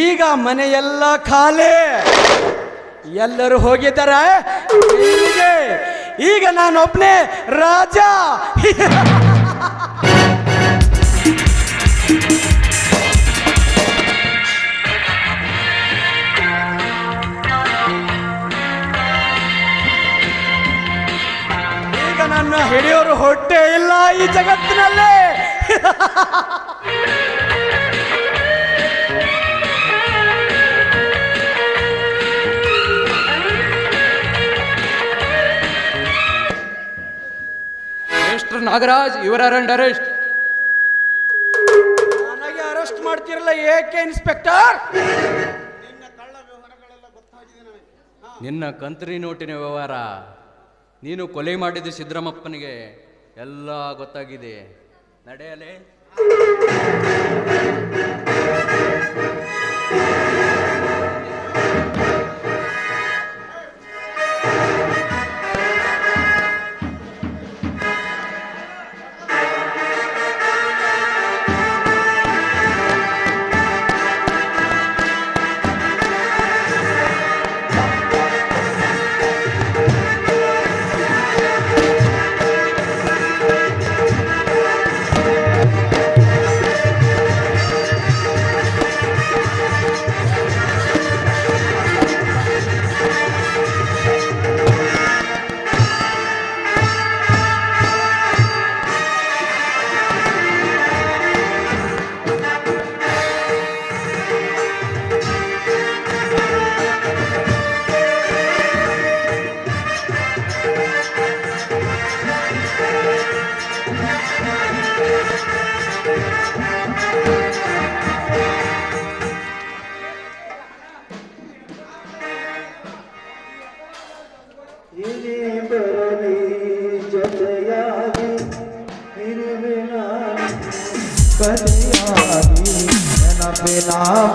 ಈಗ ಮನೆಯೆಲ್ಲ ಖಾಲಿ, ಎಲ್ಲರೂ ಹೋಗಿದ್ದಾರೆ. ಈಗ ನಾನೊಬ್ಬನೇ ರಾಜ. ಈಗ ನನ್ನ ಹಿಡಿಯೋರು ಹೊಟ್ಟೆ ಇಲ್ಲ ಈ ಜಗತ್ತಿನಲ್ಲೇ. ನಾಗರಾಜ್, ಇವರ ಅಂಡರ್ ಅರೆಸ್ಟ್. ನನಗೆ ಅರೆಸ್ಟ್ ಮಾಡ್ತಿರಲ್ಲ ಏಕೆ ಇನ್ಸ್ಪೆಕ್ಟರ್? ನಿನ್ನ ಕಂತ್ರಿ ನೋಟಿನ ವ್ಯವಹಾರ, ನೀನು ಕೊಲೆ ಮಾಡಿದ ಸಿದ್ದರಾಮಪ್ಪನಿಗೆ ಎಲ್ಲ ಗೊತ್ತಾಗಿದೆ. ನಡೆಯಲೇ.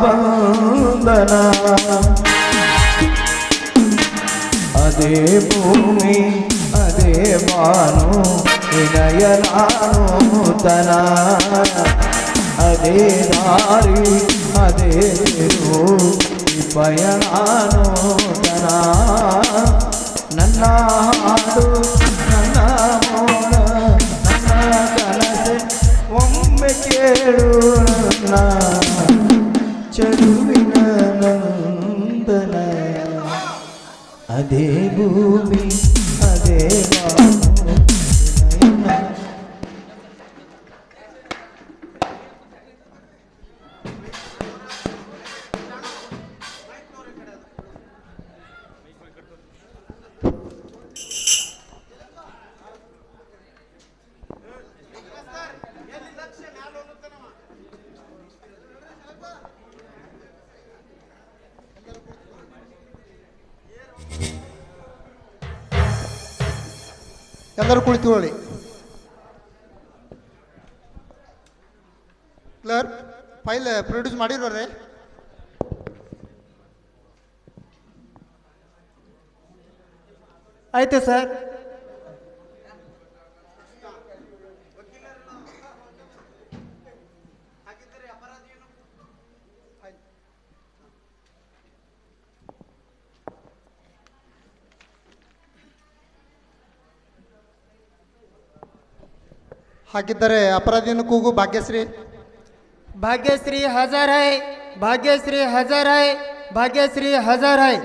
ಬಂಧನ ಅದೇ ಭೂಮಿ ಅದೇ ಬಾನು ವಿನಯ ನೂತನ ಅದೇ ದಾರಿ ಅದೇ ಪಯಣ ನೂತನ ನನ್ನ ಹಾಡು ನನ್ನ ಮೋಡ ನನ್ನ ಕನಸೆ ಒಮ್ಮೆ ಕೇಳು ನನ್ನ ಚಲುವಿನ ನಂದನ ಅದೇ ಭೂಮಿ ಅದೇ ಎಲ್ಲರೂ ಕುಳಿತುಕೊಳ್ಳಿ. ಕ್ಲರ್ಕ್ ಫೈಲ್ ಪ್ರೊಡ್ಯೂಸ್ ಮಾಡಿರೋರೆ. ಆಯ್ತು ಸರ್. ಹಾಕಿದ್ದಾರೆ ಅಪರಾಧಿಯನ್ನು ಕೂಗು. ಭಾಗ್ಯಶ್ರೀ. भाग्यश्री हजार है, भाग्यश्री हजार है, भाग्यश्री हजार है.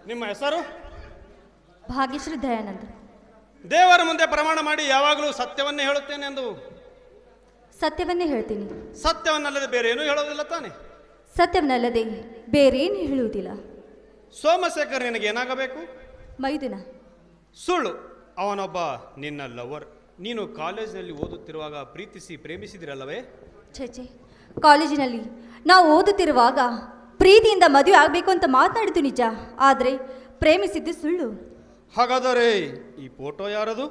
ನಿಮ್ಮ ಹೆಸರು? ಭಾಗ್ಯಶ್ರೀ ದಯಾನಂದ್. ದೇವರ ಮುಂದೆ ಪ್ರಮಾಣ ಮಾಡಿ ಯಾವಾಗಲೂ ಸತ್ಯವನ್ನೇ ಹೇಳುತ್ತೇನೆ ಎಂದು. ಸತ್ಯವನ್ನೇ ಹೇಳ್ತೀನಿ. ಸತ್ಯವನ್ನಲ್ಲದೆ ಬೇರೆ ಏನೂ ಹೇಳೋದಿಲ್ಲ ತಾನೆ? ಸತ್ಯವನ್ನಲ್ಲದೆ ಬೇರೇನು ಹೇಳುವುದಿಲ್ಲ. ಸೋಮಶೇಖರ್ ನಿನಗೆ ಏನಾಗಬೇಕು? ಮೈದುನ. ಸುಳ್ಳು. ಅವನೊಬ್ಬ ನಿನ್ನ ಲವರ್. ನೀನು ಕಾಲೇಜಿನಲ್ಲಿ ಓದುತ್ತಿರುವಾಗ ಪ್ರೀತಿಸಿ ಪ್ರೇಮಿಸಿದಿರಲ್ಲವೇ? ಛೇ, ಕಾಲೇಜಿನಲ್ಲಿ ನಾವು ಓದುತ್ತಿರುವಾಗ ಪ್ರೀತಿಯಿಂದ ಮದುವೆ ಆಗಬೇಕು ಅಂತ ಮಾತನಾಡಿದ್ದು ನಿಜ, ಆದರೆ ಪ್ರೇಮಿಸಿದ್ದು ಸುಳ್ಳು. ಹಾಗಾದರೆ ಈ ಫೋಟೋ ಯಾರದು?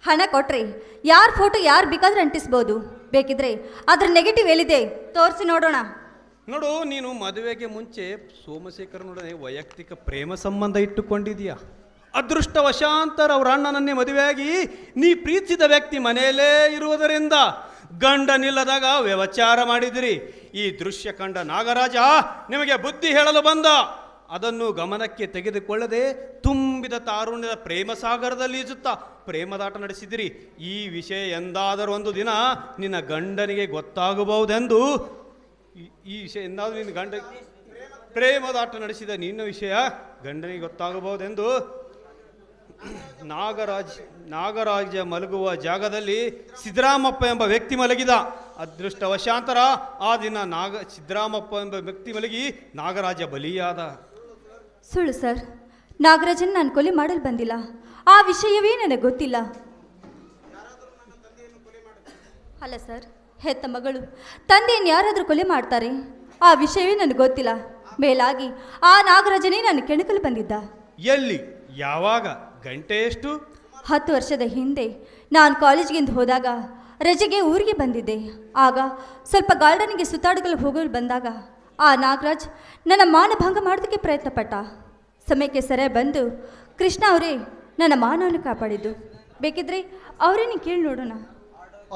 ಹಣ ಕೊಟ್ರೆ ಯಾರ ಫೋಟೋ ಯಾರು ಬೇಕಾದ್ರೆ ಅಂಟಿಸ್ಬೋದು. ಬೇಕಿದ್ರೆ ಅದ್ರ ನೆಗೆಟಿವ್ ಎಲ್ಲಿದೆ ತೋರಿಸಿ ನೋಡೋಣ. ನೋಡು, ನೀನು ಮದುವೆಗೆ ಮುಂಚೆ ಸೋಮಶೇಖರನೊಡನೆ ವೈಯಕ್ತಿಕ ಪ್ರೇಮ ಸಂಬಂಧ ಇಟ್ಟುಕೊಂಡಿದೀಯಾ. ಅದೃಷ್ಟವಶಾಂತರ ಅವರ ಅಣ್ಣನನ್ನೇ ಮದುವೆಯಾಗಿ ನೀ ಪ್ರೀತಿಸಿದ ವ್ಯಕ್ತಿ ಮನೆಯಲ್ಲೇ ಇರುವುದರಿಂದ ಗಂಡನಿಲ್ಲದಾಗ ವ್ಯವಚಾರ ಮಾಡಿದಿರಿ. ಈ ದೃಶ್ಯ ಕಂಡ ನಾಗರಾಜ ನಿಮಗೆ ಬುದ್ಧಿ ಹೇಳಲು ಬಂದ. ಅದನ್ನು ಗಮನಕ್ಕೆ ತೆಗೆದುಕೊಳ್ಳದೆ ತುಂಬಿದ ತಾರುಣ್ಯದ ಪ್ರೇಮ ಸಾಗರದಲ್ಲಿ ಈಜುತ್ತಾ ಪ್ರೇಮದಾಟ ನಡೆಸಿದಿರಿ. ಈ ವಿಷಯ ಎಂದಾದರೂ ಒಂದು ದಿನ ನಿನ್ನ ಗಂಡನಿಗೆ ಗೊತ್ತಾಗಬಹುದೆಂದು ಈ ವಿಷಯ ಎಂದಾದರೂ ನಿನ್ನ ಗಂಡ ಪ್ರೇಮದಾಟ ನಡೆಸಿದ ನಿನ್ನ ವಿಷಯ ಗಂಡನಿಗೆ ಗೊತ್ತಾಗಬಹುದೆಂದು ನಾಗರಾಜ ಮಲಗುವ ಜಾಗದಲ್ಲಿ ಸಿದ್ದರಾಮಪ್ಪ ಎಂಬ ವ್ಯಕ್ತಿ ಮಲಗಿದ. ಅದೃಷ್ಟವಶಾಂತರ ಆ ದಿನ ಸಿದ್ದರಾಮಪ್ಪ ಎಂಬ ವ್ಯಕ್ತಿ ಮಲಗಿ ನಾಗರಾಜ ಬಲಿಯಾದ. ಸುಳ್ಳು ಸರ್, ನಾಗರಾಜನ್ ನಾನು ಕೊಲೆ ಮಾಡಲು ಬಂದಿಲ್ಲ. ಆ ವಿಷಯವೇ ನನಗೆ ಗೊತ್ತಿಲ್ಲ. ಅಲ್ಲ ಸರ್, ಹೆತ್ತ ಮಗಳು ತಂದೆಯನ್ನು ಯಾರಾದರೂ ಕೊಲೆ ಮಾಡ್ತಾರೆ, ಆ ವಿಷಯವೇ ನನಗೆ ಗೊತ್ತಿಲ್ಲ. ಮೇಲಾಗಿ ಆ ನಾಗರಾಜನೇ ನಾನು ಕೆಣಕಲು ಬಂದಿದ್ದ. ಎಲ್ಲಿ, ಯಾವಾಗ, ಗಂಟೆ ಎಷ್ಟು? 10 ವರ್ಷದ ಹಿಂದೆ ನಾನು ಕಾಲೇಜ್ಗೆಂದು ಹೋದಾಗ ರಜೆಗೆ ಊರಿಗೆ ಬಂದಿದ್ದೆ. ಆಗ ಸ್ವಲ್ಪ ಗಾರ್ಡನ್ಗೆ ಸುತ್ತಾಡಲು ಹೋಗಲು ಬಂದಾಗ ಆ ನಾಗರಾಜ್ ನನ್ನ ಮಾನಭಂಗ ಮಾಡೋದಕ್ಕೆ ಪ್ರಯತ್ನ ಪಟ್ಟ. ಸಮಯಕ್ಕೆ ಸರಿಯಾಗಿ ಬಂದು ಕೃಷ್ಣ ಅವರೇ ನನ್ನ ಮಾನವನ್ನು ಕಾಪಾಡಿದ್ದು. ಬೇಕಿದ್ರೆ ಅವರೇನು ಕೇಳಿ ನೋಡೋಣ.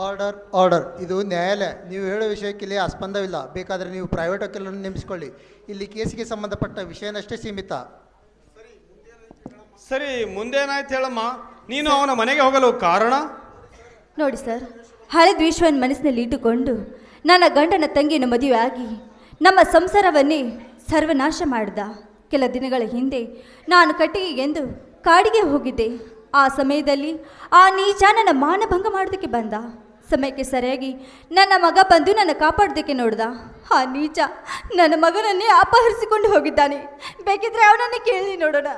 Order order. ಇದು ನ್ಯಾಯಾಲಯ. ನೀವು ಹೇಳೋ ವಿಷಯಕ್ಕೆ ಇಲ್ಲಿ ಆಸ್ಪಂದವಿಲ್ಲ. ಬೇಕಾದರೆ ನೀವು ಪ್ರೈವೇಟ್ ವಕೀಲರನ್ನು ನೇಮಿಸಿಕೊಳ್ಳಿ. ಇಲ್ಲಿ ಕೇಸಿಗೆ ಸಂಬಂಧಪಟ್ಟ ವಿಷಯನಷ್ಟೇ ಸೀಮಿತ. ಸರಿ, ಮುಂದೇನಾಯ್ತು ಹೇಳಮ್ಮ. ನೀನು ಅವನ ಮನೆಗೆ ಹೋಗಲು ಕಾರಣ? ನೋಡಿ ಸರ್, ಹಳೆ ದ್ವೇಷವನ್ನು ಮನಸ್ಸಿನಲ್ಲಿ ಇಟ್ಟುಕೊಂಡು ನನ್ನ ಗಂಡನ ತಂಗಿಯನ್ನು ಮದುವೆ ಆಗಿ ನಮ್ಮ ಸಂಸಾರವನ್ನೇ ಸರ್ವನಾಶ ಮಾಡಿದ. ಕೆಲ ದಿನಗಳ ಹಿಂದೆ ನಾನು ಕಟ್ಟಿಗೆಗೆಂದು ಕಾಡಿಗೆ ಹೋಗಿದ್ದೆ. ಆ ಸಮಯದಲ್ಲಿ ಆ ನೀಚ ನನ್ನ ಮಾನಭಂಗ ಮಾಡೋದಕ್ಕೆ ಬಂದ. ಸಮಯಕ್ಕೆ ಸರಿಯಾಗಿ ನನ್ನ ಮಗ ಬಂದು ನನ್ನ ಕಾಪಾಡೋದಕ್ಕೆ ನೋಡ್ದ. ಆ ನೀಚ ನನ್ನ ಮಗನನ್ನೇ ಅಪಹರಿಸಿಕೊಂಡು ಹೋಗಿದ್ದಾನೆ. ಬೇಕಿದ್ರೆ ಅವನನ್ನೇ ಕೇಳಿ ನೋಡೋಣ.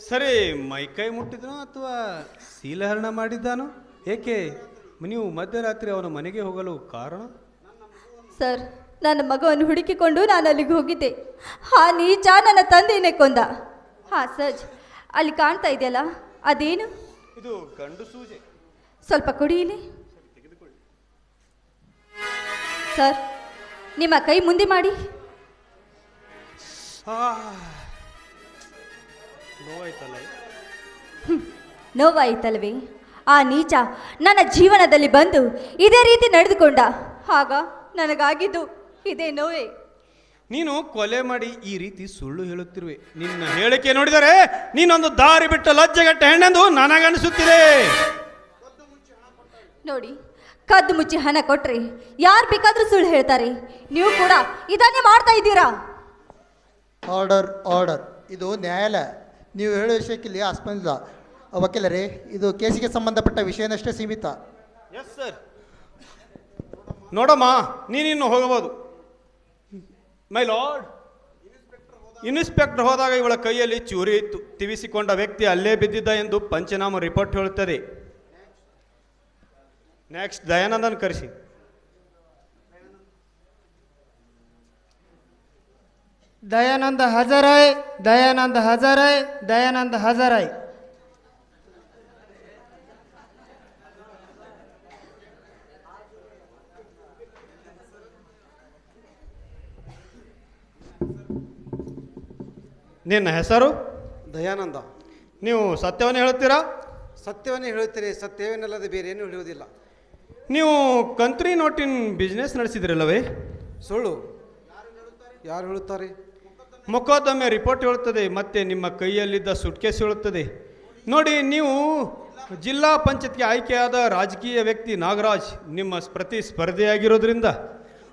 ಸರಿ, ಮೈಕೈ ಮುಟ್ಟಿದನೋ ಅಥವಾ ಶೀಲಹರಣ ಮಾಡಿದ್ದಾನೋ? ಏಕೆ ನೀವು ಮಧ್ಯರಾತ್ರಿ ಅವನ ಮನೆಗೆ ಹೋಗಲು ಕಾರಣ? ಸರ್, ನನ್ನ ಮಗವನ್ನು ಹುಡುಕಿಕೊಂಡು ನಾನು ಅಲ್ಲಿಗೆ ಹೋಗಿದ್ದೆ. ಆ ನೀಚ ನನ್ನ ತಂದೆಯನ್ನೇ ಕೊಂದ. ಹಾಂ ಸರ್, ಅಲ್ಲಿ ಕಾಣ್ತಾ ಇದೆಯಲ್ಲ, ಅದೇನು? ಇದು ಗಂಡು ಸೂಜೆ. ಸ್ವಲ್ಪ ಕುಡಿಯಲಿ ಸರ್. ನಿಮ್ಮ ಕೈ ಮುಂದೆ ಮಾಡಿ. ನೋವಾಯ್ತಲ್ಲ? ನೋವಾಯಿತಲ್ವೇ? ಆ ನೀಚ ನನ್ನ ಜೀವನದಲ್ಲಿ ಬಂದು ಇದೇ ರೀತಿ ನಡೆದುಕೊಂಡ. ಆಗ ನನಗಾಗಿದ್ದು ಇದೇ ನೋವೇ. ನೀನು ಕೊಲೆ ಮಾಡಿ ಈ ರೀತಿ ಸುಳ್ಳು ಹೇಳುತ್ತಿರುವೆ. ನಿನ್ನ ಹೇಳಿಕೆ ನೋಡಿದರೆ ನೀನೊಂದು ದಾರಿ ಬಿಟ್ಟ ಲಜ್ಜೆಗೆಟ್ಟ ಹೆಣ್ಣೆಂದು ನನಗನಿಸುತ್ತಿದೆ. ನೋಡಿ, ಕದ್ದು ಮುಚ್ಚಿ ಹಣ ಕೊಟ್ರೆ ಯಾರು ಬೇಕಾದ್ರೂ ಸುಳ್ಳು ಹೇಳ್ತಾರೆ. ನೀವು ಕೂಡ ಇದನ್ನೇ ಮಾಡ್ತಾ ಇದ್ದೀರಾ. Order order. ಇದು ನ್ಯಾಯಾಲಯ. ನೀವು ಹೇಳೋ ವಿಷಯಕ್ಕೆ ಇಲ್ಲಿ ಆಸ್ಪಂದಿಲ್ಲ. ವಕೀಲರೇ, ಇದು ಕೇಸಿಗೆ ಸಂಬಂಧಪಟ್ಟ ವಿಷಯನಷ್ಟೇ ಸೀಮಿತ. Yes sir. ನೋಡಮ್ಮ, ನೀನಿನ್ನು ಹೋಗಬಹುದು. ಮೈ ಲಾರ್ಡ್, ಇನ್ಸ್ಪೆಕ್ಟರ್ ಹೋದಾಗ ಇವಳ ಕೈಯಲ್ಲಿ ಚೂರಿ ಇತ್ತು. ತಿವಿಸಿಕೊಂಡ ವ್ಯಕ್ತಿ ಅಲ್ಲೇ ಬಿದ್ದಿದ್ದ ಎಂದು ಪಂಚನಾಮ ರಿಪೋರ್ಟ್ ಹೇಳುತ್ತದೆ. ನೆಕ್ಸ್ಟ್ ದಯಾನಂದನ್ ಕರೆಸಿ. ದಯಾನಂದ ಹಜಾರಾಯ್, ದಯಾನಂದ ಹಜಾರಾಯ್, ದಯಾನಂದ ಹಜಾರಾಯ್. ನಿನ್ನ ಹೆಸರು? ದಯಾನಂದ. ನೀವು ಸತ್ಯವನ್ನು ಹೇಳುತ್ತೀರಾ? ಸತ್ಯವನ್ನೇ ಹೇಳುತ್ತೀರಿ. ಸತ್ಯವೇನಲ್ಲದೆ ಬೇರೆ ಏನೂ ಹೇಳುವುದಿಲ್ಲ. ನೀವು ಕಂತ್ರಿ ನೋಟಿನ ಬಿಸ್ನೆಸ್ ನಡೆಸಿದ್ರಲ್ಲವೇ? ಸುಳ್ಳು. ಯಾರು ಹೇಳುತ್ತಾರೆ? ಮೊಕದ್ದಮೆ ರಿಪೋರ್ಟ್ ಹೇಳುತ್ತದೆ, ಮತ್ತೆ ನಿಮ್ಮ ಕೈಯಲ್ಲಿದ್ದ ಸುಟ್ಕೇಸ್ ಹೇಳುತ್ತದೆ. ನೋಡಿ, ನೀವು ಜಿಲ್ಲಾ ಪಂಚಾಯತ್ಗೆ ಆಯ್ಕೆಯಾದ ರಾಜಕೀಯ ವ್ಯಕ್ತಿ ನಾಗರಾಜ್ ನಿಮ್ಮ ಪ್ರತಿಸ್ಪರ್ಧಿಯಾಗಿರೋದ್ರಿಂದ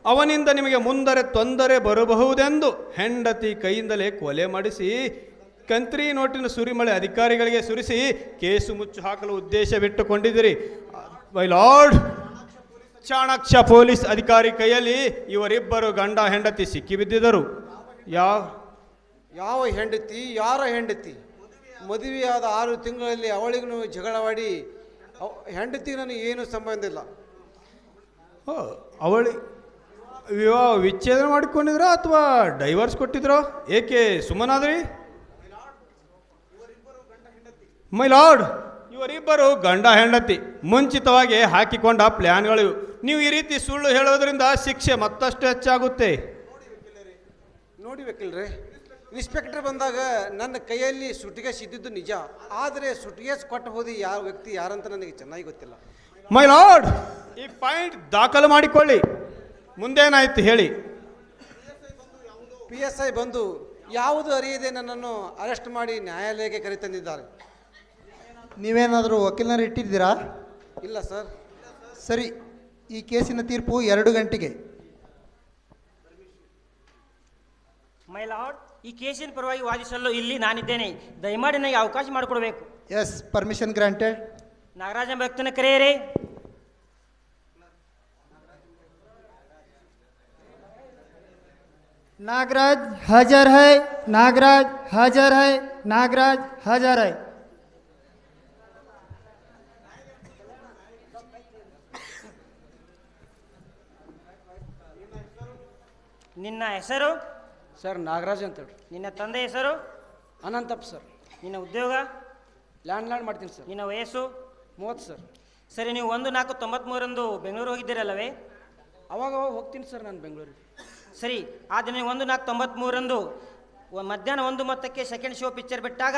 ಅವನಿಂದ ನಿಮಗೆ ಮುಂದರೆ ತೊಂದರೆ ಬರಬಹುದೆಂದು ಹೆಂಡತಿ ಕೈಯಿಂದಲೇ ಕೊಲೆ ಮಾಡಿಸಿ ಕಂತ್ರಿ ನೋಟಿನ ಸುರಿಮಳೆ ಅಧಿಕಾರಿಗಳಿಗೆ ಸುರಿಸಿ ಕೇಸು ಮುಚ್ಚು ಹಾಕಲು ಉದ್ದೇಶವಿಟ್ಟುಕೊಂಡಿದ್ದೀರಿ. ಮೈ ಲಾರ್ಡ್, ಚಾಣಕ್ಯ ಪೊಲೀಸ್ ಅಧಿಕಾರಿ ಕೈಯಲ್ಲಿ ಇವರಿಬ್ಬರು ಗಂಡ ಹೆಂಡತಿ ಸಿಕ್ಕಿಬಿದ್ದಿದ್ದರು. ಯಾವ ಹೆಂಡತಿ? ಯಾರ ಹೆಂಡತಿ? ಮದುವೆಯಾದ 6 ತಿಂಗಳಲ್ಲಿ ಅವಳಿಗೂ ಜಗಳವಾಡಿ ಹೆಂಡತಿ ನನಗೆ ಏನು ಸಂಬಂಧ ಇಲ್ಲ. ಅವಳಿ ವಿವಾಹ ವಿಚ್ಛೇದನ ಮಾಡಿಕೊಂಡಿದ್ರೋ ಅಥವಾ ಡೈವರ್ಸ್ ಕೊಟ್ಟಿದ್ರೋ? ಏಕೆ ಸುಮ್ಮನಾದ್ರಿ? ಮೈ ಲಾರ್ಡ್, ಇವರಿಬ್ಬರು ಗಂಡ ಹೆಂಡತಿ ಮುಂಚಿತವಾಗಿ ಹಾಕಿಕೊಂಡ ಪ್ಲ್ಯಾನ್ಗಳು. ನೀವು ಈ ರೀತಿ ಸುಳ್ಳು ಹೇಳೋದ್ರಿಂದ ಶಿಕ್ಷೆ ಮತ್ತಷ್ಟು ಹೆಚ್ಚಾಗುತ್ತೆ. ನೋಡಿ ವಕೀಲ್ರೆ, ಇನ್ಸ್ಪೆಕ್ಟರ್ ಬಂದಾಗ ನನ್ನ ಕೈಯಲ್ಲಿ ಸುಟಿಗೆ ಸಿದ್ದಿದ್ದು ನಿಜ, ಆದರೆ ಸುಟಿಗೆ ಕೊಟ್ಟ ಹೋದಿ ಯಾವ ವ್ಯಕ್ತಿ ಯಾರಂತ ನನಗೆ ಚೆನ್ನಾಗಿ ಗೊತ್ತಿಲ್ಲ. ಮೈ ಲಾರ್ಡ್, ಈ ಪಾಯಿಂಟ್ ದಾಖಲು ಮಾಡಿಕೊಳ್ಳಿ. ಮುಂದೇನಾಯ್ತು ಹೇಳಿ. PSI ಬಂದು ಯಾವುದು ಅರಿಯದೆ ನನ್ನನ್ನು ಅರೆಸ್ಟ್ ಮಾಡಿ ನ್ಯಾಯಾಲಯಕ್ಕೆ ಕರೆತಂದಿದ್ದಾರೆ. ನೀವೇನಾದರೂ ವಕೀಲರ ಇಟ್ಟಿದ್ದೀರಾ? ಇಲ್ಲ ಸರ್. ಸರಿ, ಈ ಕೇಸಿನ ತೀರ್ಪು 2 ಗಂಟೆಗೆ. ಮೈ ಲಾರ್ಡ್, ಈ ಕೇಸಿನ ಪರವಾಗಿ ವಾದಿಸಲು ಇಲ್ಲಿ ನಾನಿದ್ದೇನೆ. ದಯಮಾಡಿ ನನಗೆ ಅವಕಾಶ ಮಾಡಿಕೊಡಬೇಕು. S, permission granted. ನಾಗರಾಜ ಎಂಬ ವ್ಯಕ್ತಿನ ಕರೆಯಿರಿ. नागराज हाजिर है, नागराज हाजिर है, नागराज हाजिर है. ನಿನ್ನ ಹೆಸರು? ಸರ್ ನಾಗರಾಜ್ ಅಂತ ಹೇಳ್ರಿ. ನಿನ್ನ ತಂದೆ ಹೆಸರು? ಅನಂತಪ್ಪ ಸರ್. ನಿನ್ನ ಉದ್ಯೋಗ? ಲ್ಯಾಂಡ್ ಮಾಡ್ತೀನಿ ಸರ್. ನಿನ್ನ ವಯಸ್ಸು? 30 ಸರ್. ಸರಿ, ನೀವು 1/4/93 ಬೆಂಗಳೂರು ಹೋಗಿದ್ದೀರಲ್ಲವೇ? ಅವಾಗ ಹೋಗ್ತೀನಿ ಸರ್ ನಾನು ಬೆಂಗಳೂರಿಗೆ. ಸರಿ, ಆ ದಿನ 1/4/93 ಮಧ್ಯಾಹ್ನ 1:30ಕ್ಕೆ ಸೆಕೆಂಡ್ ಶೋ ಪಿಕ್ಚರ್ ಬಿಟ್ಟಾಗ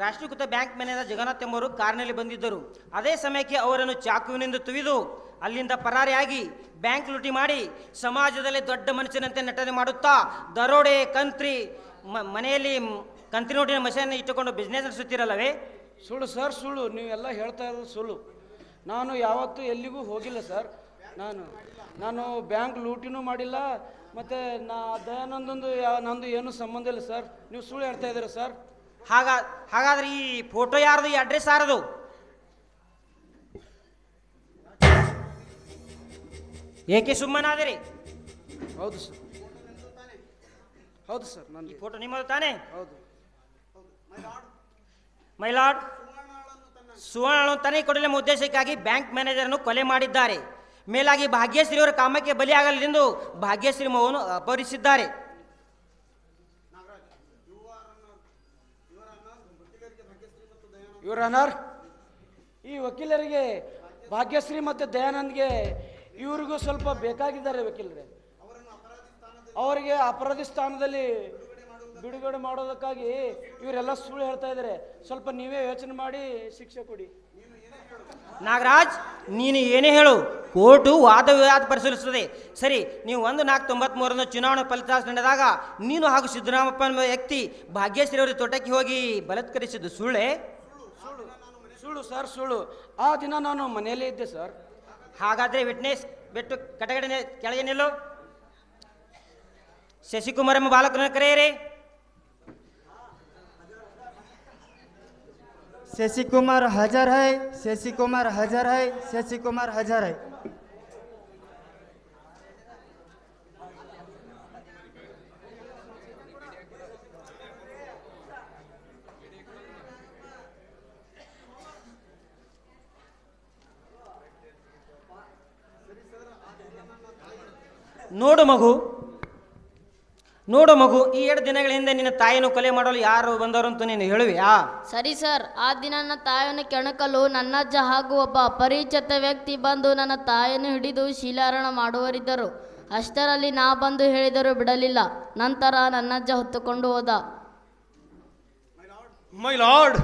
ರಾಷ್ಟ್ರೀಕೃತ ಬ್ಯಾಂಕ್ ಮ್ಯಾನೇಜರ್ ಜಗನ್ನಾಥ್ ಎಂಬವರು ಕಾರ್ನಲ್ಲಿ ಬಂದಿದ್ದರು. ಅದೇ ಸಮಯಕ್ಕೆ ಅವರನ್ನು ಚಾಕುವಿನಿಂದ ತುವಿದು ಅಲ್ಲಿಂದ ಪರಾರಿಯಾಗಿ ಬ್ಯಾಂಕ್ ಲೂಟಿ ಮಾಡಿ ಸಮಾಜದಲ್ಲಿ ದೊಡ್ಡ ಮನುಷ್ಯನಂತೆ ನಟನೆ ಮಾಡುತ್ತಾ ದರೋಡೆ, ಕಂತ್ರಿ, ಮನೆಯಲ್ಲಿ ಕಂತ್ರಿ ನೋಟಿನ ಮಷೀನ್ ಇಟ್ಟುಕೊಂಡು ಬಿಸ್ನೆಸ್ ನಡೆಸುತ್ತಿರಲ್ಲವೇ? ಸುಳ್ಳು ಸರ್, ಸುಳ್ಳು. ನೀವೆಲ್ಲ ಹೇಳ್ತಾ ಇರೋದು ಸುಳ್ಳು. ನಾನು ಯಾವತ್ತೂ ಎಲ್ಲಿಗೂ ಹೋಗಿಲ್ಲ ಸರ್. ನಾನು ಬ್ಯಾಂಕ್ ಲೂಟಿನೂ ಮಾಡಿಲ್ಲ, ಮತ್ತು ದಯಾನಂದೊಂದು ನಂದು ಏನೂ ಸಂಬಂಧ ಇಲ್ಲ ಸರ್. ನೀವು ಸುಳ್ಳು ಹೇಳ್ತಾ ಇದ್ದೀರಾ ಸರ್. ಹಾಗಾದ್ರೆ ಈ ಫೋಟೋ ಯಾರ್ದು, ಈ ಅಡ್ರೆಸ್ ಯಾರದು? ಏಕೆ ಸುಮ್ಮನಾದಿರಿ? ಹೌದು ಸರ್, ಹೌದು ಸರ್, ನನ್ನ ಫೋಟೋ ನಿಮ್ಮದು ತಾನೇ? ಹೌದು. ಮೈ ಲಾರ್ಡ್, ಸುವರ್ಣ ತನಿಖೆ ಕೊಡಲಿರುವ ಉದ್ದೇಶಕ್ಕಾಗಿ ಬ್ಯಾಂಕ್ ಮ್ಯಾನೇಜರನ್ನು ಕೊಲೆ ಮಾಡಿದ್ದಾರೆ. ಮೇಲಾಗಿ ಭಾಗ್ಯಶ್ರೀ ಅವರ ಕಾಮಕ್ಕೆ ಬಲಿಯಾಗಲೆಂದು ಭಾಗ್ಯಶ್ರೀ ಮಗುವನ್ನು ಅಪಹರಿಸಿದ್ದಾರೆ. ಯುವರ್ ಆನರ್, ಈ ವಕೀಲರಿಗೆ ಭಾಗ್ಯಶ್ರೀ ಮತ್ತು ದಯಾನಂದ್ಗೆ ಇವ್ರಿಗೂ ಸ್ವಲ್ಪ ಬೇಕಾಗಿದ್ದಾರೆ ವಕೀಲರೇ. ಅವರಿಗೆ ಅಪರಾಧಿ ಸ್ಥಾನದಲ್ಲಿ ಬಿಡುಗಡೆ ಮಾಡೋದಕ್ಕಾಗಿ ಇವರೆಲ್ಲ ಸುಳ್ಳು ಹೇಳ್ತಾ ಇದ್ದಾರೆ. ಸ್ವಲ್ಪ ನೀವೇ ಯೋಚನೆ ಮಾಡಿ ಶಿಕ್ಷೆ ಕೊಡಿ. ನಾಗರಾಜ್, ನೀನು ಏನೇ ಹೇಳು, ಕೋರ್ಟು ವಾದ ವಿವಾದ ಪರಿಶೀಲಿಸುತ್ತದೆ. ಸರಿ, ನೀವು 1/4/93 ಚುನಾವಣಾ ಫಲಿತಾಂಶ ನಡೆದಾಗ ನೀನು ಹಾಗೂ ಸಿದ್ದರಾಮಪ್ಪ ಎಂಬ ವ್ಯಕ್ತಿ ಭಾಗ್ಯಶ್ರೀ ಅವರ ತೋಟಕ್ಕೆ ಹೋಗಿ ಬಲಾತ್ಕರಿಸಿದ್ದು ಸುಳ್ಳೇ? ಸುಳ್ಳು ಸರ್, ಸುಳ್ಳು. ಆ ದಿನ ನಾನು ಮನೆಯಲ್ಲೇ ಇದ್ದೆ ಸರ್. ಹಾಗಾದ್ರೆ ವಿಟ್ನೆಸ್ ಬಿಟ್ಟು ಕಟಗಡೆ ಕೆಳಗೆ ನಿಲ್ಲು. ಶಶಿಕುಮಾರ್ ಎಂಬ ಬಾಲಕರನ್ನು ಕರೆಯಿರಿ. शशि कुमार हाजिर है, शशि कुमार हाजिर है, शशि कुमार हाजिर है. ನೋಡು ಮಗು, ಈ 2 ದಿನಗಳ ಹಿಂದೆ ನಿನ್ನ ತಾಯಿಯನ್ನು ಕೊಲೆ ಮಾಡಲು ಯಾರು ಬಂದವರು ಅಂತ ನೀನು ಹೇಳುವೆಯಾ? ಸರಿ ಸರ್, ಆ ದಿನ ನನ್ನ ತಾಯಿಯನ್ನು ಕೆಣಕಲು ನನ್ನಜ್ಜ ಹಾಗೂ ಒಬ್ಬ ಅಪರಿಚಿತ ವ್ಯಕ್ತಿ ಬಂದು ನನ್ನ ತಾಯಿಯನ್ನು ಹಿಡಿದು ಶೀಲಾರಣ ಮಾಡುವರಿದ್ದರು. ಅಷ್ಟರಲ್ಲಿ ನಾ ಬಂದು ಹೇಳಿದರೂ ಬಿಡಲಿಲ್ಲ. ನಂತರ ನನ್ನಜ್ಜ ಹೊತ್ತುಕೊಂಡು ಹೋದ. ಮೈ ಲಾರ್ಡ್,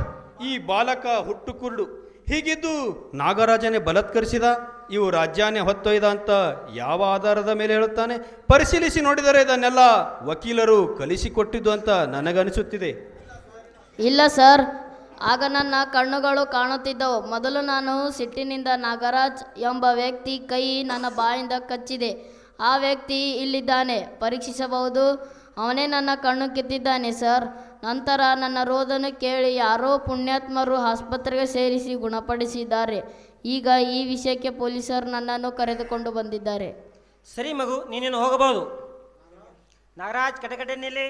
ಈ ಬಾಲಕ ಹುಟ್ಟು ಕುರುಡು. ಹೀಗಿದ್ದು ನಾಗರಾಜನೇ ಬಲಾತ್ಕರಿಸಿದ, ಇವು ರಾಜ್ಯಾನೇ ಹೊತ್ತೊಯ್ದ ಅಂತ ಯಾವ ಆಧಾರದ ಮೇಲೆ ಹೇಳುತ್ತಾನೆ? ಪರಿಶೀಲಿಸಿ ನೋಡಿದರೆ ಇದನ್ನೆಲ್ಲ ವಕೀಲರು ಕಲಿಸಿಕೊಟ್ಟಿದ್ದು ಅಂತ ನನಗನಿಸುತ್ತಿದೆ. ಇಲ್ಲ ಸರ್, ಆಗ ನನ್ನ ಕಣ್ಣುಗಳು ಕಾಣುತ್ತಿದ್ದವು. ಮೊದಲು ನಾನು ಸಿಟ್ಟಿನಿಂದ ನಾಗರಾಜ್ ಎಂಬ ವ್ಯಕ್ತಿ ಕೈ ನನ್ನ ಬಾಯಿಂದ ಕಚ್ಚಿದೆ. ಆ ವ್ಯಕ್ತಿ ಇಲ್ಲಿದ್ದಾನೆ, ಪರೀಕ್ಷಿಸಬಹುದು. ಅವನೇ ನನ್ನ ಕಣ್ಣು ಕಿತ್ತಿದ್ದಾನೆ ಸರ್. ನಂತರ ನನ್ನ ರೋದನ್ನು ಕೇಳಿ ಯಾರೋ ಪುಣ್ಯಾತ್ಮರು ಆಸ್ಪತ್ರೆಗೆ ಸೇರಿಸಿ ಗುಣಪಡಿಸಿದ್ದಾರೆ. ಈಗ ಈ ವಿಷಯಕ್ಕೆ ಪೊಲೀಸರು ನನ್ನನ್ನು ಕರೆದುಕೊಂಡು ಬಂದಿದ್ದಾರೆ. ಸರಿ ಮಗು, ನೀನೇನು ಹೋಗಬಹುದು. ನಾಗರಾಜ್, ಕಟಕಟೆ ನಿಲ್ಲಿ.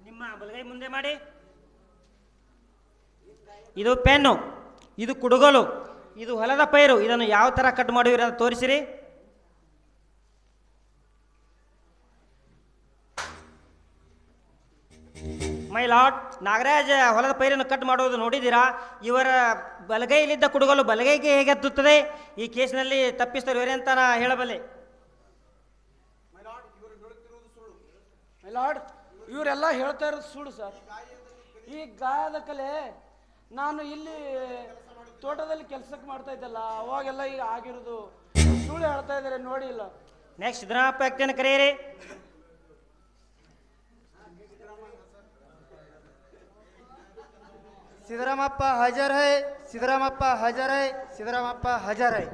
ನಿಮ್ಮ ಬಲಗೈ ಮುಂದೆ ಮಾಡಿ. ಇದು ಪೆನ್ನು, ಇದು ಕುಡುಗೋಲು, ಇದು ಹೊಲದ ಪೈರು. ಇದನ್ನು ಯಾವ ಥರ ಕಟ್ ಮಾಡುವಿರ ಅಂತ ತೋರಿಸಿರಿ. ಮೈ ಲಾರ್ಡ್, ನಾಗರಾಜ ಹೊಲದ ಪೈರನ್ನು ಕಟ್ ಮಾಡುವುದು ನೋಡಿದ್ದೀರಾ? ಇವರ ಬಲಗೈಯಲ್ಲಿದ್ದ ಕುಡುಗಲು ಬಲಗೈಗೆ ಹೇಗೆ ಹತ್ತುತ್ತದೆ? ಈ ಕೇಸಿನಲ್ಲಿ ತಪ್ಪಿಸ್ತರು ಇವರೇ ಅಂತ ನಾ ಹೇಳಬಲ್ಲೆ. ಮೈ ಲಾರ್ಡ್, ಇವರೆಲ್ಲ ಹೇಳ್ತಾ ಇರೋದು ಸುಳ್ಳು ಸರ್. ಈ ಗಾಯದ ಕಲೆ ನಾನು ಇಲ್ಲಿ ತೋಟದಲ್ಲಿ ಕೆಲಸಕ್ಕೆ ಮಾಡ್ತಾ ಇದ್ದಲ್ಲ, ಅವಾಗೆಲ್ಲ ಈಗ ಆಗಿರೋದು ಸುಳ್ಳು ಹೇಳ್ತಾ ಇದ್ದಾರೆ, ನೋಡಿ ಇಲ್ಲ. ನೆಕ್ಸ್ಟ್ ಸಿದ್ದರಾಮಪ್ಪ ವ್ಯಕ್ತಿಯನ್ನು ಕರೆಯಿರಿ. ಸಿದ್ದರಾಮಪ್ಪ ಹಜರ್ ಹೈ, ಸಿದ್ದರಾಮಪ್ಪ ಹಜರ್ ಹೈ, ಸಿದ್ದರಾಮಪ್ಪ ಹಜರ್ ಹೈ.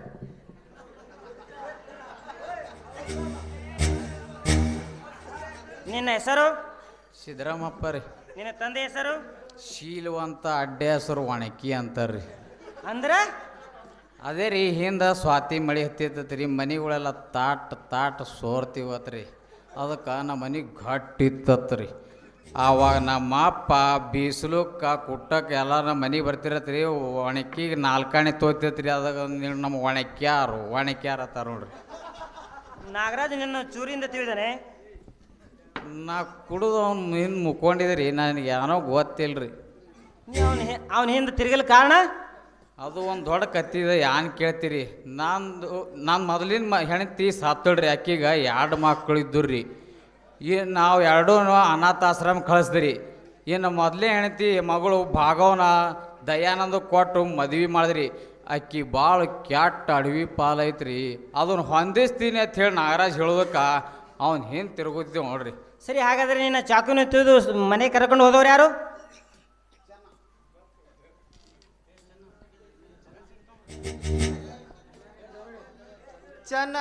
ನಿನ್ನ ಹೆಸರು? ಸಿದ್ದರಾಮಪ್ಪ ರೀ. ನಿನ್ನ ತಂದೆ ಹೆಸರು? ಶೀಲವಂತ ಅಡ್ಡೆ ಹೆಸರು ಒಣಕಿ ಅಂತಾರ್ರಿ. ಅಂದ್ರೆ ಅದೇ ರೀ, ಹಿಂದೆ ಸ್ವಾತಿ ಮಳೆ ಹತ್ತಿರ್ತೈತಿ ರೀ, ಮನೆಗಳೆಲ್ಲ ತಾಟ್ ಸೋರ್ತಿವತ್ರಿ. ಅದಕ್ಕೆ ನಮ್ಮ ಮನೆ ಗಟ್ಟಿತ್ತತ್ ರೀ. ಆವಾಗ ನಮ್ಮ ಅಪ್ಪ ಬೀಸಲಕ್ಕೆ ಕುಟ್ಟಕ್ಕೆ ಎಲ್ಲ ನಮ್ಮ ಮನೆಗೆ ಬರ್ತಿರತ್ರಿ. ಒಣಕಿಗೆ 4 ಆಣೆ ತೋತಿತ್ರಿ. ಅದಾಗ ನಮ್ಮ ಒಣಕ್ಯಾರ ಅತ್ತಾರ ನೋಡ್ರಿ. ನಾಗರಾಜ್ ನಿನ್ನ ಚೂರಿಯಿಂದ ತಿಳಿದಾನೆ? ನಾ ಕುಡಿದು ಅವ್ನು ಹಿಂದೆ ಮುಕ್ಕೊಂಡಿದ್ರಿ, ನನಗೆ ಏನೋ ಗೊತ್ತಿಲ್ರಿ. ಅವನ ಹಿಂದೆ ತಿರುಗಲು ಕಾರಣ? ಅದು ಒಂದು ದೊಡ್ಡ ಕತ್ತಿದೆ, ಏನ್ ಕೇಳ್ತೀರಿ. ನಾನು ಮೊದಲಿನ ಹೆಣ್ತಿ ಸತ್ತಳ್ರಿ. ಅಕ್ಕಿಗೆ 2 ಮಕ್ಕಳು ಇದ್ದು ರೀ. ನಾವು ಎರಡೂ ಅನಾಥಾಶ್ರಮ ಕಳಿಸ್ದ್ರಿ. ಇನ್ನು ಮೊದಲೇ ಹೆಣ್ತಿ ಮಗಳು ಭಾಗವನ ದಯಾನಂದ ಕೊಟ್ಟು ಮದ್ವೆ ಮಾಡಿದ್ರಿ. ಅಕ್ಕಿ ಭಾಳ ಕೆಟ್ಟ ಅಡವಿ ಪಾಲೈತ್ರಿ. ಅದನ್ನು ಹೊಂದಿಸ್ತೀನಿ ಅಂತ ಹೇಳಿ ನಾಗರಾಜ್ ಹೇಳೋದಕ್ಕೆ ಅವ್ನು ಹಿಂದೆ ತಿರುಗುತ್ತೀವಿ ನೋಡ್ರಿ. ಸರಿ, ಹಾಗಾದ್ರೆ ನಿನ್ನ ಚಾಕುನ ತಿಳಿದು ಮನೆ ಕರ್ಕೊಂಡು ಹೋದವ್ರು ಯಾರು? ಚೆನ್ನ.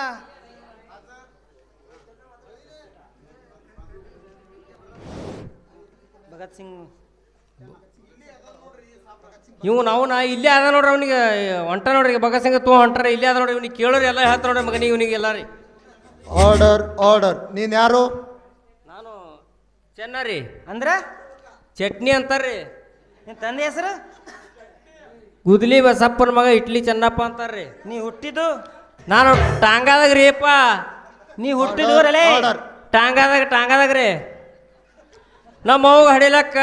ಭಗತ್ ಸಿಂಗ್ ಅವನ ಇಲ್ಲೇ ಅದ ನೋಡ್ರಿ. ಅವನಿಗೆ ಹೊಂಟ ನೋಡ್ರಿ, ಭಗತ್ ಸಿಂಗ್ ಹೊಂಟಾರ ಇಲ್ಲೇ ಅದ ನೋಡ್ರಿ. ಇವ್ನಿಗೆ ಕೇಳೋರಿ ಎಲ್ಲ ಹೇಳ್ತ ನೋಡ್ರಿ ಮಗನಿಗೆ, ಇವನಿಗೆ ಎಲ್ಲ ರೀ. ಆರ್ಡರ್. ನೀನು ಯಾರು? ನಾನು ಚೆನ್ನರಿ ಅಂದ್ರೆ ಚಟ್ನಿ ಅಂತಾರ್ರಿ. ನಿನ್ನ ತಂದೆ ಹೆಸರು? ಗುದ್ಲಿ ಬಸಪ್ಪನ ಮಗ ಇಡ್ಲಿ ಚೆನ್ನಪ್ಪ ಅಂತಾರ್ರಿ. ನೀ ಹುಟ್ಟಿದ್ದು? ನಾನು ಟಾಂಗಾದಾಗ ರೀ ಅಪ್ಪ. ನೀ ಹುಟ್ಟಿದೂರಲ್ಲೇ? ಟಾಂಗಾದಾಗ ರೀ. ನಮ್ಮ ಅವ್ಗ ಹಡಿಲಕ್ಕ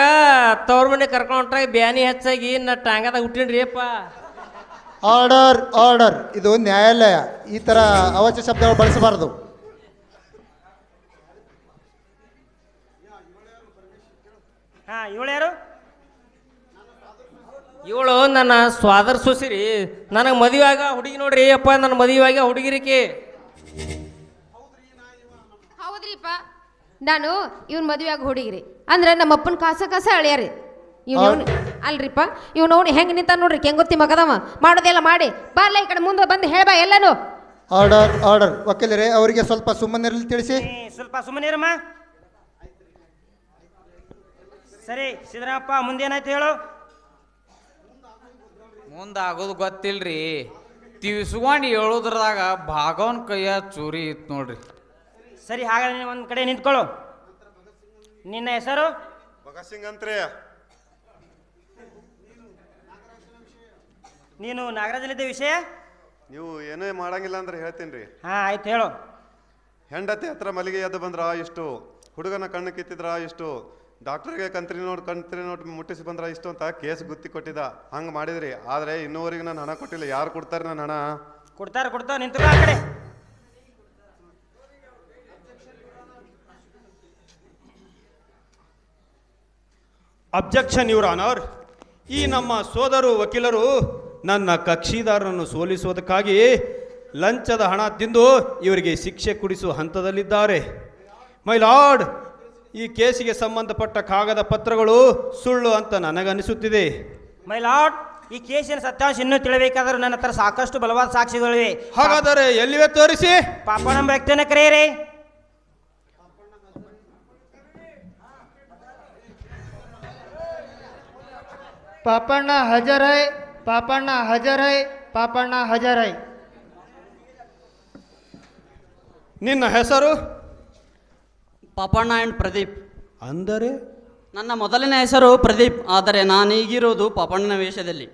ತವ್ರ ಮನೆ ಕರ್ಕೊಂಡು ಹೊಂಟಾಗ ಬ್ಯಾನಿ ಹೆಚ್ಚಾಗಿ ನಾ ಟಾಂಗಾದಾಗ ಹುಟ್ಟಿನ್ರಿ ಅಪ್ಪ. ಆರ್ಡರ್. ಇದು ನ್ಯಾಯಾಲಯ, ಈ ಥರ ಅವಾಚ್ಯ ಶಬ್ದಗಳು ಬಳಸಬಾರದು. ಹಾ, ಇವಳು ಯಾರು? ಇವಳು ನನ್ನ ಸ್ವಾದರ್ ಸೊಸಿರಿ. ನನಗೆ ಮದುವೆ ಆಗ ಹುಡುಗಿ ನೋಡ್ರಿ ಅಪ್ಪ, ನನ್ನ ಮದುವೆ ಆಗ ಹುಡುಗಿರಿಕೆ. ಹೌದ್ರಿಪ್ಪ, ನಾನು ಇವ್ನ ಮದುವೆ ಆಗ ಹುಡುಗಿರಿ ಅಂದ್ರೆ ನಮ್ಮ ಅಪ್ಪನ ಕಾಸ ಅಳಿಯಾರಿ. ಇವ್ನು ಅಲ್ರಿಪ್ಪ, ಇವ್ನು ಹೆಂಗೆ ನಿಂತ ನೋಡ್ರಿ, ಕೆಂಗೊತ್ತಿ ಮಗದವ ಮಾಡೋದೆಲ್ಲ ಮಾಡಿ ಬಾರ್ಲ ಈ ಕಡೆ ಮುಂದೆ ಬಂದು ಹೇಳ್ಬಾ ಎಲ್ಲನೂ. ಆರ್ಡರ್. ವಕೀಲರೇ, ಅವರಿಗೆ ಸ್ವಲ್ಪ ಸುಮ್ಮನಿರಲಿ ತಿಳಿಸಿ. ಸ್ವಲ್ಪ ಸುಮ್ಮನಿರಮ್ಮ. ಸರಿ ಸಿದ್ದರಾಮಪ್ಪ, ಮುಂದೇನಾಯ್ತು ಹೇಳು. ಮುಂದಾಗೋದು ಗೊತ್ತಿಲ್ರಿ. ತಿವ್ಸ್ಕೊಂಡು ಹೇಳೋದ್ರದಾಗ ಭಾಗವನ್ ಕೈಯ ಚೂರಿ ಇತ್ತು ನೋಡ್ರಿ. ಸರಿ, ಹಾಗಾದ್ರೆ ನೀನು ಒಂದು ಕಡೆ ನಿಂತ್ಕೊಳ್ಳು. ನಿನ್ನ ಹೆಸರು? ಭಗತ್ ಸಿಂಗ್ ಅಂತ್ರಿ. ನೀನು ನಾಗರಾಜಲ್ಲಿದ್ದ ವಿಷಯ? ನೀವು ಏನೇ ಮಾಡಂಗಿಲ್ಲ ಅಂದ್ರೆ ಹೇಳ್ತೀನಿ ರೀ. ಹಾಂ, ಆಯ್ತು ಹೇಳು. ಹೆಂಡತಿ ಹತ್ರ ಮಲ್ಲಿಗೆ ಎದ್ದು ಬಂದ್ರ ಇಷ್ಟು, ಹುಡುಗನ ಕಣ್ಣು ಕಿತ್ತಿದ್ರ ಇಷ್ಟು, ಡಾಕ್ಟರ್ಗೆ ಕಂತ್ರಿ ನೋಟ್ ಮುಟ್ಟಿಸಿ ಬಂದ್ರ ಇಷ್ಟು ಅಂತ ಕೇಸ್ ಗುತ್ತಿ ಕೊಟ್ಟಿದ್ದ. ಹಂಗೆ ಮಾಡಿದ್ರಿ. ಆದರೆ ಇನ್ನೂವರೆಗೆ ನಾನು ಹಣ ಕೊಟ್ಟಿಲ್ಲ. ಯಾರು ಕೊಡ್ತಾರೆ ನನ್ನ ಹಣ? ಕೊಡ್ತಾರೆ ನಿಂತ್ಕೊ ಆ ಕಡೆ. Objection your honour. ಈ ನಮ್ಮ ಸೋದರು ವಕೀಲರು ನನ್ನ ಕಕ್ಷಿದಾರರನ್ನು ಸೋಲಿಸುವುದಕ್ಕಾಗಿ ಲಂಚದ ಹಣ ತಿಂದು ಇವರಿಗೆ ಶಿಕ್ಷೆ ಕೊಡಿಸುವ ಹಂತದಲ್ಲಿದ್ದಾರೆ. ಮೈ ಲಾರ್ಡ್, ಈ ಕೇಸಿಗೆ ಸಂಬಂಧಪಟ್ಟ ಕಾಗದ ಪತ್ರಗಳು ಸುಳ್ಳು ಅಂತ ನನಗನಿಸುತ್ತಿದೆ. ಮೈ ಲಾರ್ಡ್, ಈ ಕೇಸಿನ ಸತ್ಯಾಂಶ ಇನ್ನೂ ತಿಳಿಬೇಕಾದರೂ ನನ್ನ ಹತ್ರ ಸಾಕಷ್ಟು ಬಲವಾದ ಸಾಕ್ಷಿಗಳಿವೆ. ಹಾಗಾದರೆ ಎಲ್ಲಿವೆ ತೋರಿಸಿ. ಪಾಪಣ್ಣ ವ್ಯಕ್ತಿಯನ್ನು ಕರೆಯಿರಿ. ಪಾಪಣ್ಣ ಹಜರ್ ಹೈ, ಪಾಪಣ್ಣ ಹಜರ್ ಹೈ, ಪಾಪಣ್ಣ ಹಜರ್ ಹೈ. ನಿನ್ನ ಹೆಸರು? ಪಾಪಣ್ಣ ಆ್ಯಂಡ್ ಪ್ರದೀಪ್. ಅಂದರೆ ನನ್ನ ಮೊದಲನೇ ಹೆಸರು ಪ್ರದೀಪ್, ಆದರೆ ನಾನೀಗಿರೋದು ಪಾಪಣ್ಣನ ವೇಷದಲ್ಲಿ.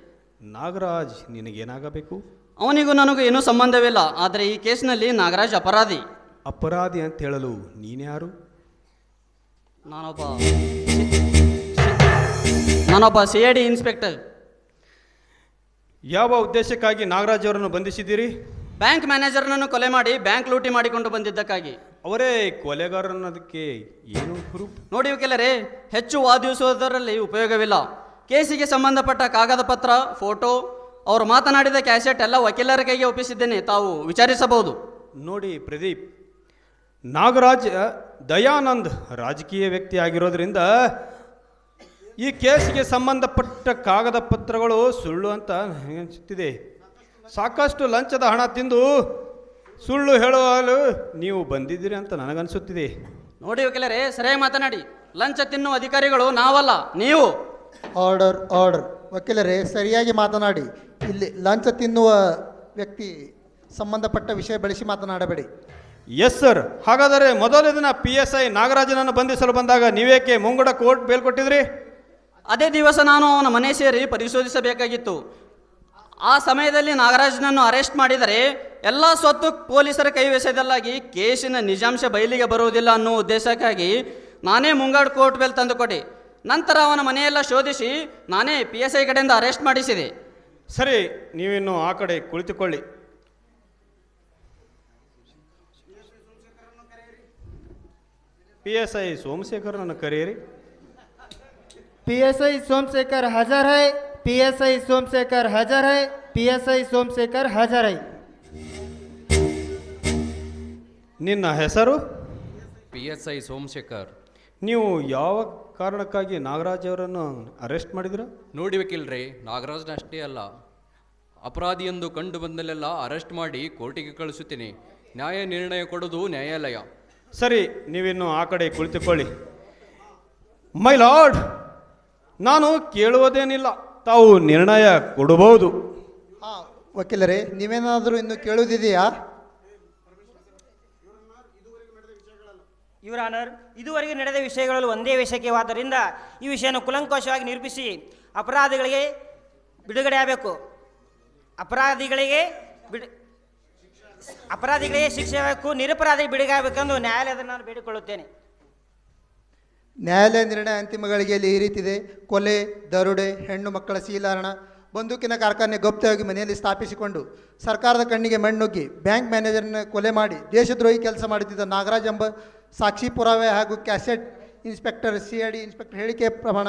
ನಾಗರಾಜ್, ನಿನಗೇನಾಗಬೇಕು? ಅವನಿಗೂ ನನಗೂ ಏನೂ ಸಂಬಂಧವಿಲ್ಲ, ಆದರೆ ಈ ಕೇಸ್ನಲ್ಲಿ ನಾಗರಾಜ್ ಅಪರಾಧಿ. ಅಪರಾಧಿ ಅಂತ ಹೇಳಲು ನೀನ್ಯಾರು? ನಾನೊಬ್ಬ ನಾನೊಬ್ಬ CID ಇನ್ಸ್ಪೆಕ್ಟರ್. ಯಾವ ಉದ್ದೇಶಕ್ಕಾಗಿ ನಾಗರಾಜ್ ಅವರನ್ನು ಬಂಧಿಸಿದ್ದೀರಿ? ಬ್ಯಾಂಕ್ ಮ್ಯಾನೇಜರ್ನನ್ನು ಕೊಲೆ ಮಾಡಿ ಬ್ಯಾಂಕ್ ಲೂಟಿ ಮಾಡಿಕೊಂಡು ಬಂದಿದ್ದಕ್ಕಾಗಿ. ಅವರೇ ಕೊಲೆಗಾರನ್ನೋದಕ್ಕೆ ಏನು ಪ್ರೂಫ್? ನೋಡಿ ವಕೀಲರೇ, ಹೆಚ್ಚು ವಾದಿಸುವುದರಲ್ಲಿ ಉಪಯೋಗವಿಲ್ಲ. ಕೇಸಿಗೆ ಸಂಬಂಧಪಟ್ಟ ಕಾಗದ ಪತ್ರ, ಫೋಟೋ, ಅವರು ಮಾತನಾಡಿದ ಕ್ಯಾಸೆಟ್ ಎಲ್ಲ ವಕೀಲರ ಕೈಗೆ ಒಪ್ಪಿಸಿದ್ದೇನೆ, ತಾವು ವಿಚಾರಿಸಬಹುದು. ನೋಡಿ ಪ್ರದೀಪ್, ನಾಗರಾಜ್ ದಯಾನಂದ್ ರಾಜಕೀಯ ವ್ಯಕ್ತಿ ಆಗಿರೋದ್ರಿಂದ ಈ ಕೇಸಿಗೆ ಸಂಬಂಧಪಟ್ಟ ಕಾಗದ ಪತ್ರಗಳು ಸುಳ್ಳು ಅಂತ ಅನಿಸುತ್ತಿದೆ. ಸಾಕಷ್ಟು ಲಂಚದ ಹಣ ತಿಂದು ಸುಳ್ಳು ಹೇಳಲು ನೀವು ಬಂದಿದ್ದೀರಿ ಅಂತ ನನಗನ್ಸುತ್ತಿದೆ. ನೋಡಿ ವಕೀಲರೇ, ಸರಿಯಾಗಿ ಮಾತನಾಡಿ. ಲಂಚ ತಿನ್ನುವ ಅಧಿಕಾರಿಗಳು ನಾವಲ್ಲ, ನೀವು. Order order. ವಕೀಲರೇ, ಸರಿಯಾಗಿ ಮಾತನಾಡಿ. ಇಲ್ಲಿ ಲಂಚ ತಿನ್ನುವ ವ್ಯಕ್ತಿ ಸಂಬಂಧಪಟ್ಟ ವಿಷಯ ಬೆಳೆಸಿ ಮಾತನಾಡಬೇಡಿ. Yes sir. ಹಾಗಾದರೆ ಮೊದಲ ದಿನ PSI ನಾಗರಾಜನನ್ನು ಬಂಧಿಸಲು ಬಂದಾಗ ನೀವೇಕೆ ಮುಂಗಡ ಕೋರ್ಟ್ ಬೇಲ್ ಕೊಟ್ಟಿದ್ರಿ? ಅದೇ ದಿವಸ ನಾನು ಅವನ ಮನೆ ಸೇರಿ ಪರಿಶೋಧಿಸಬೇಕಾಗಿತ್ತು. ಆ ಸಮಯದಲ್ಲಿ ನಾಗರಾಜನನ್ನು ಅರೆಸ್ಟ್ ಮಾಡಿದರೆ ಎಲ್ಲ ಸ್ವತ್ತು ಪೊಲೀಸರ ಕೈವಶದಲ್ಲಾಗಿ ಕೇಸಿನ ನಿಜಾಂಶ ಬಯಲಿಗೆ ಬರುವುದಿಲ್ಲ ಅನ್ನೋ ಉದ್ದೇಶಕ್ಕಾಗಿ ನಾನೇ ಮುಂಗಡ ಕೋರ್ಟ್ ಬೇಲ್ ತಂದುಕೊಟ್ಟೆ. ನಂತರ ಅವನ ಮನೆಯೆಲ್ಲ ಶೋಧಿಸಿ ನಾನೇ PSI ಕಡೆಯಿಂದ ಅರೆಸ್ಟ್ ಮಾಡಿಸಿದೆ. ಸರಿ, ನೀವಿನ್ನು ಆ ಕಡೆ ಕುಳಿತುಕೊಳ್ಳಿ. PSI ಸೋಮಶೇಖರನನ್ನು ಕರೆಯಿರಿ. PSI सोमशेखर हाजर है. PSI सोमशेखर हाजर है. PSI सोमशेखर हाजर है. ನಿನ್ನ ಹೆಸರು? PSI ಸೋಮಶೇಖರ್. ನೀವು ಯಾವ ಕಾರಣಕ್ಕಾಗಿ ನಾಗರಾಜ್ ಅವರನ್ನು ಅರೆಸ್ಟ್ ಮಾಡಿದ್ರ? ನೋಡಿ ವಕೀಲ್ರೆ, ನಾಗರಾಜ್ನ ಅಷ್ಟೇ ಅಲ್ಲ, ಅಪರಾಧಿ ಎಂದು ಕಂಡು ಬಂದಲ್ಲೆಲ್ಲ ಅರೆಸ್ಟ್ ಮಾಡಿ ಕೋರ್ಟಿಗೆ ಕಳಿಸುತ್ತೇನೆ. ನ್ಯಾಯ ನಿರ್ಣಯ ಕೊಡೋದು ನ್ಯಾಯಾಲಯ. ಸರಿ, ನೀವಿನ್ನು ಆ ಕಡೆ ಕುಳಿತುಕೊಳ್ಳಿ. ಮೈ ಲಾರ್ಡ್, ನಾನು ಕೇಳುವುದೇನಿಲ್ಲ, ತಾವು ನಿರ್ಣಯ ಕೊಡಬಹುದು. ವಕೀಲರೇ, ನೀವೇನಾದರೂ ಇನ್ನು ಕೇಳುವುದಿದೆಯಾ? ಯುವರ್ ಆನರ್, ಇದುವರೆಗೆ ನಡೆದ ವಿಷಯಗಳಲ್ಲಿ ಒಂದೇ ವಿಷಯವಾದ್ದರಿಂದ ಈ ವಿಷಯವನ್ನು ಕೂಲಂಕಷವಾಗಿ ನಿರೂಪಿಸಿ ಅಪರಾಧಿಗಳಿಗೆ ಬಿಡುಗಡೆ ಆಗಬೇಕು. ಅಪರಾಧಿಗಳಿಗೆ ಶಿಕ್ಷೆ ಆಗಬೇಕು, ನಿರಪರಾಧಿಗೆ ಬಿಡುಗಡೆ ಆಗಬೇಕೆಂದು ನ್ಯಾಯಾಲಯದಲ್ಲಿ ನಾನು ಬೇಡಿಕೊಳ್ಳುತ್ತೇನೆ. ನ್ಯಾಯಾಲಯ ನಿರ್ಣಯ ಅಂತಿಮಗಳಿಗೆ ಈ ರೀತಿದೆ. ಕೊಲೆ, ದರೋಡೆ, ಹೆಣ್ಣು ಮಕ್ಕಳ ಸೀಲಾರಣ, ಬಂದೂಕಿನ ಕಾರ್ಖಾನೆ ಗುಪ್ತವಾಗಿ ಮನೆಯಲ್ಲಿ ಸ್ಥಾಪಿಸಿಕೊಂಡು ಸರ್ಕಾರದ ಕಣ್ಣಿಗೆ ಮಣ್ಣುಗ್ಗಿ ಬ್ಯಾಂಕ್ ಮ್ಯಾನೇಜರ್ನ ಕೊಲೆ ಮಾಡಿ ದೇಶದ್ರೋಹಿ ಕೆಲಸ ಮಾಡುತ್ತಿದ್ದ ನಾಗರಾಜ್ ಎಂಬ ಸಾಕ್ಷಿ ಪುರಾವೆ ಹಾಗೂ ಕ್ಯಾಸೆಟ್ ಇನ್ಸ್ಪೆಕ್ಟರ್ CID ಇನ್ಸ್ಪೆಕ್ಟರ್ ಹೇಳಿಕೆ ಪ್ರಮಾಣ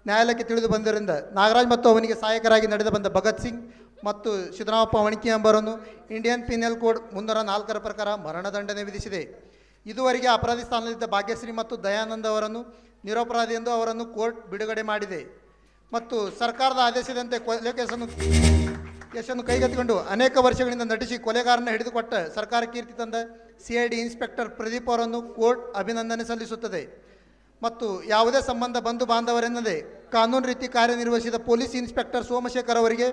ನ್ಯಾಯಾಲಯಕ್ಕೆ ತಿಳಿದು ಬಂದರಿಂದ ನಾಗರಾಜ್ ಮತ್ತು ಅವನಿಗೆ ಸಹಾಯಕರಾಗಿ ನಡೆದು ಬಂದ ಭಗತ್ ಸಿಂಗ್ ಮತ್ತು ಸಿದ್ದರಾಮಪ್ಪ ವಣಿಕಿ ಎಂಬರನ್ನು ಇಂಡಿಯನ್ ಪೀನಲ್ ಕೋಡ್ 304 ಪ್ರಕಾರ ಮರಣದಂಡನೆ ವಿಧಿಸಿದೆ. ಇದುವರೆಗೆ ಅಪರಾಧಿ ಸ್ಥಾನದಲ್ಲಿದ್ದ ಭಾಗ್ಯಶ್ರೀ ಮತ್ತು ದಯಾನಂದ್ ಅವರನ್ನು ನಿರಪರಾಧಿ ಎಂದು ಅವರನ್ನು ಕೋರ್ಟ್ ಬಿಡುಗಡೆ ಮಾಡಿದೆ ಮತ್ತು ಸರ್ಕಾರದ ಆದೇಶದಂತೆ ಕೊಲೆ ಕೇಸನ್ನು ಕೈಗೆತ್ತಿಕೊಂಡು ಅನೇಕ ವರ್ಷಗಳಿಂದ ನಟಿಸಿ ಕೊಲೆಗಾರನ ಹಿಡಿದುಕೊಟ್ಟ ಸರ್ಕಾರ ಕೀರ್ತಿ ತಂದ CID ಇನ್ಸ್ಪೆಕ್ಟರ್ ಪ್ರದೀಪ್ ಅವರನ್ನು ಕೋರ್ಟ್ ಅಭಿನಂದನೆ ಸಲ್ಲಿಸುತ್ತದೆ ಮತ್ತು ಯಾವುದೇ ಸಂಬಂಧ ಬಂಧು ಬಾಂಧವರೆನ್ನದೆ ಕಾನೂನು ರೀತಿ ಕಾರ್ಯನಿರ್ವಹಿಸಿದ ಪೊಲೀಸ್ ಇನ್ಸ್ಪೆಕ್ಟರ್ ಸೋಮಶೇಖರ್ ಅವರಿಗೆ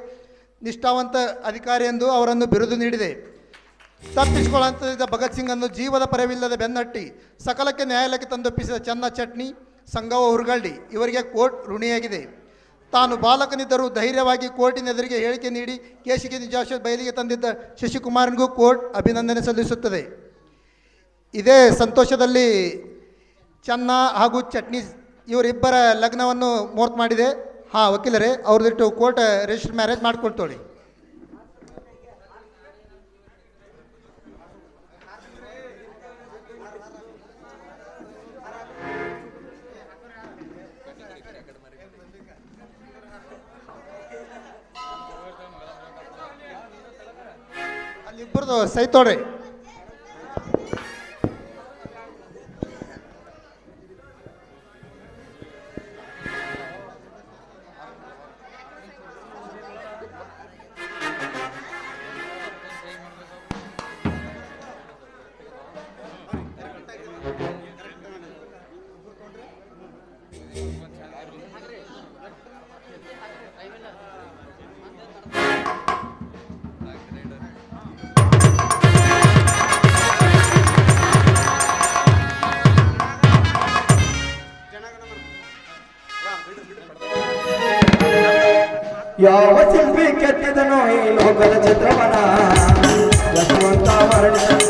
ನಿಷ್ಠಾವಂತ ಅಧಿಕಾರಿ ಎಂದು ಅವರನ್ನು ಬಿರುದು ನೀಡಿದೆ. ತಪ್ಪಿಸಿಕೊಳ್ಳುತ್ತಿದ್ದ ಭಗತ್ ಸಿಂಗ್ ಅನ್ನು ಜೀವದ ಪರವಿಲ್ಲದೆ ಬೆನ್ನಟ್ಟಿ ಸಕಲಕ್ಕೆ ನ್ಯಾಯಾಲಯಕ್ಕೆ ತಂದೊಪ್ಪಿಸಿದ ಚನ್ನ ಚಟ್ನಿ, ಸಂಗವ ಹುರ್ಗಳ್ಳಿ ಇವರಿಗೆ ಕೋರ್ಟ್ ಋಣಿಯಾಗಿದೆ. ತಾನು ಬಾಲಕನಿದ್ದರೂ ಧೈರ್ಯವಾಗಿ ಕೋರ್ಟಿನ ಎದುರಿಗೆ ಹೇಳಿಕೆ ನೀಡಿ ಕೇಸಿಗೆ ನಿಜಾಂಶ ಬಯಲಿಗೆ ತಂದಿದ್ದ ಶಶಿಕುಮಾರ್ನಿಗೂ ಕೋರ್ಟ್ ಅಭಿನಂದನೆ ಸಲ್ಲಿಸುತ್ತದೆ. ಇದೇ ಸಂತೋಷದಲ್ಲಿ ಚನ್ನ ಹಾಗೂ ಚಟ್ನಿ ಇವರಿಬ್ಬರ ಲಗ್ನವನ್ನು ಮುಹೂರ್ತ ಮಾಡಿದೆ. ವಕೀಲರೇ, ಅವ್ರದಿಟ್ಟು ಕೋರ್ಟ್ ರಿಜಿಸ್ಟರ್ ಮ್ಯಾರೇಜ್ ಮಾಡಿಕೊಳ್ತೋಳಿ. ಅಲ್ಲಿಬ್ಬರದು ಸೈ ತೋಡ್ರಿ. ಯಾವ ಶಿಲ್ಪಿ ಕೆತ್ತಿದನೋ ಈ ಲೋಕದ ಚಿತ್ರವನ ಯಶವಂತ ವರ್ಣಿಸಲು